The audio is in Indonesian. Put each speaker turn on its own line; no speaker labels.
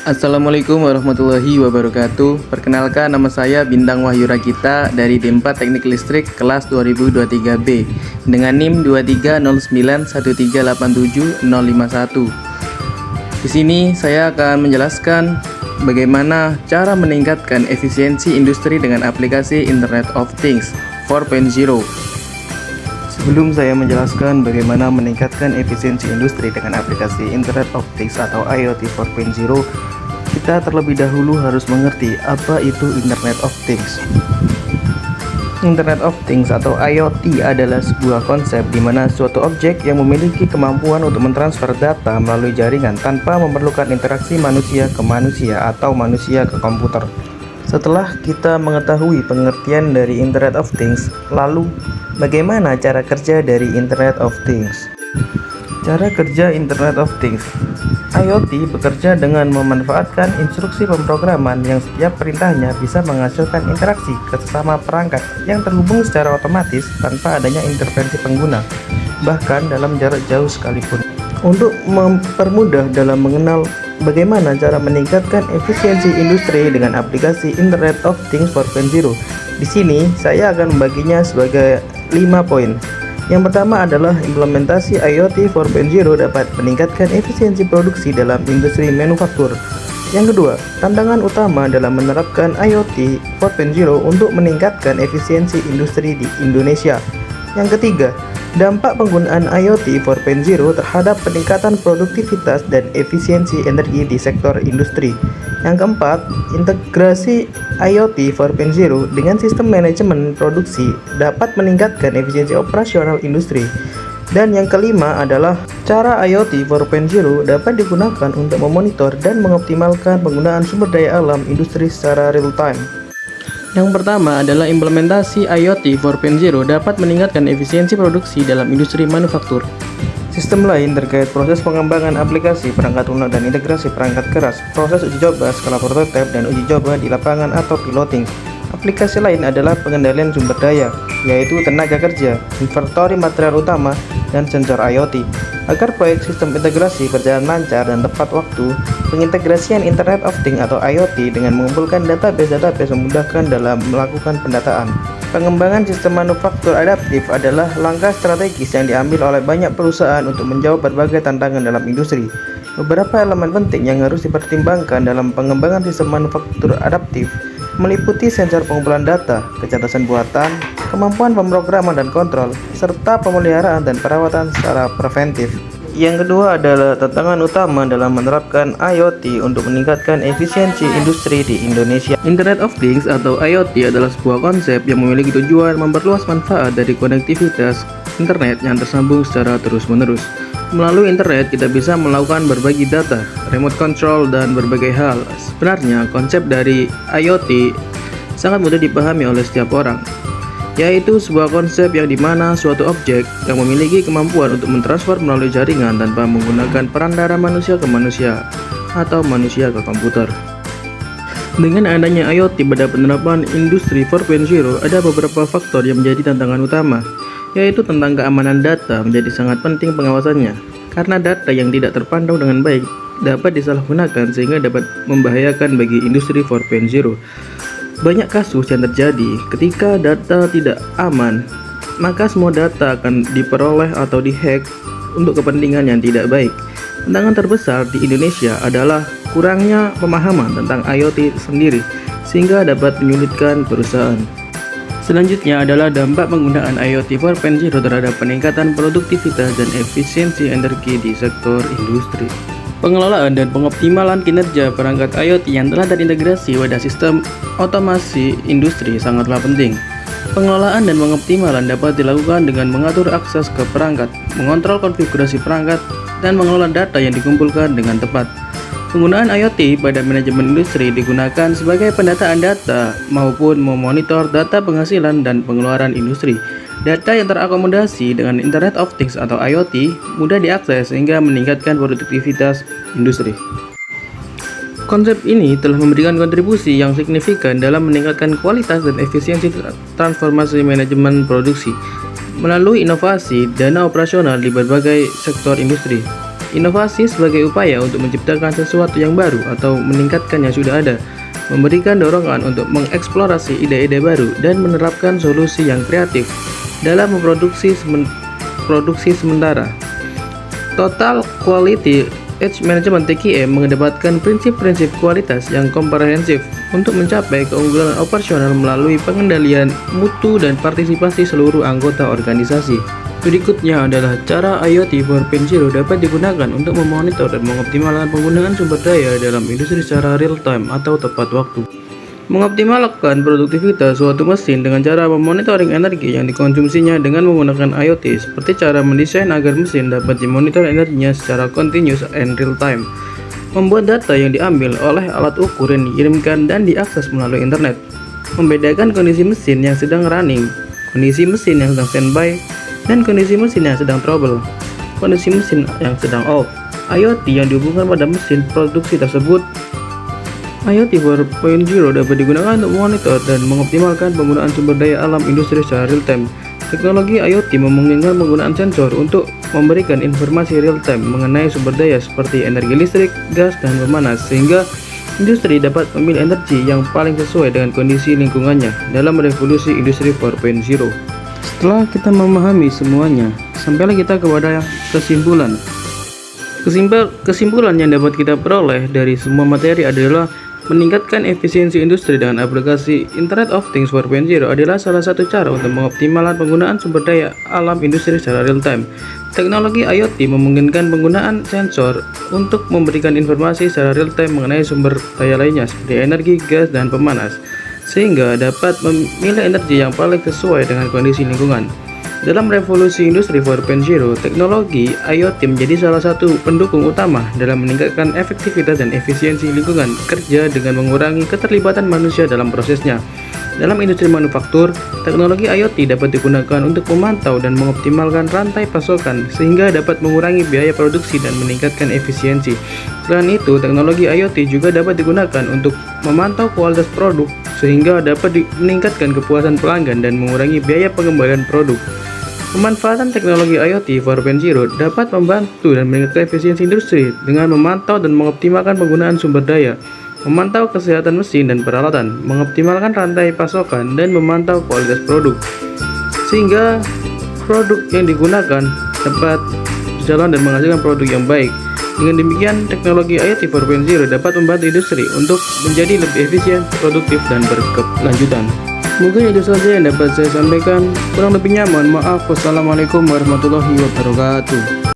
Assalamualaikum warahmatullahi wabarakatuh. Perkenalkan, nama saya Bintang Wahyu Ragita dari D4 Teknik Listrik kelas 2023B dengan NIM 23091387051. Di sini saya akan menjelaskan bagaimana cara meningkatkan efisiensi industri dengan aplikasi Internet of Things 4.0. Sebelum saya menjelaskan bagaimana meningkatkan efisiensi industri dengan aplikasi Internet of Things atau IoT 4.0, kita terlebih dahulu harus mengerti apa itu Internet of Things. Internet of Things atau IoT adalah sebuah konsep di mana suatu objek yang memiliki kemampuan untuk mentransfer data melalui jaringan tanpa memerlukan interaksi manusia ke manusia atau manusia ke komputer. Setelah kita mengetahui pengertian dari Internet of Things, lalu bagaimana cara kerja dari Internet of Things? Cara kerja Internet of Things. IoT bekerja dengan memanfaatkan instruksi pemrograman yang setiap perintahnya bisa menghasilkan interaksi ke sesama perangkat yang terhubung secara otomatis tanpa adanya intervensi pengguna, bahkan dalam jarak jauh sekalipun. Untuk mempermudah dalam mengenal bagaimana cara meningkatkan efisiensi industri dengan aplikasi Internet of Things 4.0, di sini saya akan membaginya sebagai 5 poin. Yang pertama adalah implementasi IoT 4.0 dapat meningkatkan efisiensi produksi dalam industri manufaktur. Yang kedua, tantangan utama dalam menerapkan IoT 4.0 untuk meningkatkan efisiensi industri di Indonesia. Yang ketiga, dampak penggunaan IoT 4.0 terhadap peningkatan produktivitas dan efisiensi energi di sektor industri. Yang keempat, integrasi IoT 4.0 dengan sistem manajemen produksi dapat meningkatkan efisiensi operasional industri. Dan yang kelima adalah cara IoT 4.0 dapat digunakan untuk memonitor dan mengoptimalkan penggunaan sumber daya alam industri secara real time. Yang pertama adalah implementasi IoT 4.0 dapat meningkatkan efisiensi produksi dalam industri manufaktur. Sistem lain terkait proses pengembangan aplikasi, perangkat lunak dan integrasi perangkat keras, proses uji coba, skala prototipe dan uji coba di lapangan atau piloting. Aplikasi lain adalah pengendalian sumber daya, yaitu tenaga kerja, inventory material utama, dan sensor IoT. Agar proyek sistem integrasi berjalan lancar dan tepat waktu, pengintegrasian Internet of Things atau IoT dengan mengumpulkan database memudahkan dalam melakukan pendataan. Pengembangan sistem manufaktur adaptif adalah langkah strategis yang diambil oleh banyak perusahaan untuk menjawab berbagai tantangan dalam industri. Beberapa elemen penting yang harus dipertimbangkan dalam pengembangan sistem manufaktur adaptif meliputi sensor pengumpulan data, kecerdasan buatan, kemampuan pemrograman dan kontrol, serta pemeliharaan dan perawatan secara preventif. Yang kedua adalah tantangan utama dalam menerapkan IoT untuk meningkatkan efisiensi industri di Indonesia. Internet of Things atau IoT adalah sebuah konsep yang memiliki tujuan memperluas manfaat dari konektivitas internet yang tersambung secara terus-menerus. Melalui internet kita bisa melakukan berbagi data, remote control, dan berbagai hal. Sebenarnya konsep dari IoT sangat mudah dipahami oleh setiap orang, yaitu sebuah konsep yang dimana suatu objek yang memiliki kemampuan untuk mentransfer melalui jaringan tanpa menggunakan perantara manusia ke manusia atau manusia ke komputer. Dengan adanya IoT pada penerapan industri 4.0, ada beberapa faktor yang menjadi tantangan utama, yaitu tentang keamanan data menjadi sangat penting pengawasannya, karena data yang tidak terpantau dengan baik dapat disalahgunakan sehingga dapat membahayakan bagi industri 4.0. Banyak kasus yang terjadi ketika data tidak aman, maka semua data akan diperoleh atau dihack untuk kepentingan yang tidak baik. Tantangan terbesar di Indonesia adalah kurangnya pemahaman tentang IoT sendiri, sehingga dapat menyulitkan perusahaan. Selanjutnya adalah dampak penggunaan IoT 4.0 terhadap peningkatan produktivitas dan efisiensi energi di sektor industri. Pengelolaan dan pengoptimalan kinerja perangkat IoT yang telah terintegrasi pada sistem otomasi industri sangatlah penting. Pengelolaan dan pengoptimalan dapat dilakukan dengan mengatur akses ke perangkat, mengontrol konfigurasi perangkat, dan mengelola data yang dikumpulkan dengan tepat. Penggunaan IoT pada manajemen industri digunakan sebagai pendataan data maupun memonitor data penghasilan dan pengeluaran industri. Data yang terakomodasi dengan Internet of Things atau IoT mudah diakses sehingga meningkatkan produktivitas industri. Konsep ini telah memberikan kontribusi yang signifikan dalam meningkatkan kualitas dan efisiensi transformasi manajemen produksi melalui inovasi dana operasional di berbagai sektor industri. Inovasi sebagai upaya untuk menciptakan sesuatu yang baru atau meningkatkan yang sudah ada, memberikan dorongan untuk mengeksplorasi ide-ide baru dan menerapkan solusi yang kreatif dalam produksi sementara. Total Quality Edge Management (TQM) mengedepankan prinsip-prinsip kualitas yang komprehensif untuk mencapai keunggulan operasional melalui pengendalian mutu dan partisipasi seluruh anggota organisasi. Berikutnya adalah cara IoT 4.0 dapat digunakan untuk memonitor dan mengoptimalkan penggunaan sumber daya dalam industri secara real-time atau tepat waktu. Mengoptimalkan produktivitas suatu mesin dengan cara memonitoring energi yang dikonsumsinya dengan menggunakan IoT, seperti cara mendesain agar mesin dapat dimonitor energinya secara continuous and real-time. Membuat data yang diambil oleh alat ukur yang dikirimkan dan diakses melalui internet. Membedakan kondisi mesin yang sedang running, kondisi mesin yang sedang standby, dan kondisi mesin yang sedang trouble, kondisi mesin yang sedang off. IoT yang dihubungkan pada mesin produksi tersebut. IoT 4.0 dapat digunakan untuk memonitor dan mengoptimalkan penggunaan sumber daya alam industri secara real-time. Teknologi IoT memungkinkan penggunaan sensor untuk memberikan informasi real-time mengenai sumber daya seperti energi listrik, gas, dan pemanas, sehingga industri dapat memilih energi yang paling sesuai dengan kondisi lingkungannya dalam revolusi industri 4.0. Setelah kita memahami semuanya, sampailah kita kepada kesimpulan. Kesimpulan yang dapat kita peroleh dari semua materi adalah meningkatkan efisiensi industri dengan aplikasi Internet of Things 4.0 adalah salah satu cara untuk mengoptimalkan penggunaan sumber daya alam industri secara real-time. Teknologi IoT memungkinkan penggunaan sensor untuk memberikan informasi secara real-time mengenai sumber daya lainnya seperti energi, gas, dan pemanas, sehingga dapat memilih energi yang paling sesuai dengan kondisi lingkungan. Dalam revolusi industri 4.0, teknologi IoT menjadi salah satu pendukung utama dalam meningkatkan efektivitas dan efisiensi lingkungan kerja dengan mengurangi keterlibatan manusia dalam prosesnya. Dalam industri manufaktur, teknologi IoT dapat digunakan untuk memantau dan mengoptimalkan rantai pasokan sehingga dapat mengurangi biaya produksi dan meningkatkan efisiensi. Selain itu, teknologi IoT juga dapat digunakan untuk memantau kualitas produk sehingga dapat meningkatkan kepuasan pelanggan dan mengurangi biaya pengembalian produk. Pemanfaatan teknologi IoT 4.0 dapat membantu dan meningkatkan efisiensi industri dengan memantau dan mengoptimalkan penggunaan sumber daya, memantau kesehatan mesin dan peralatan, mengoptimalkan rantai pasokan, dan memantau kualitas produk, sehingga produk yang digunakan dapat berjalan dan menghasilkan produk yang baik. Dengan demikian, teknologi IoT 4.0 dapat membantu industri untuk menjadi lebih efisien, produktif, dan berkelanjutan. Mungkin itu saja yang dapat saya sampaikan. Kurang lebihnya mohon maaf. Wassalamualaikum warahmatullahi wabarakatuh.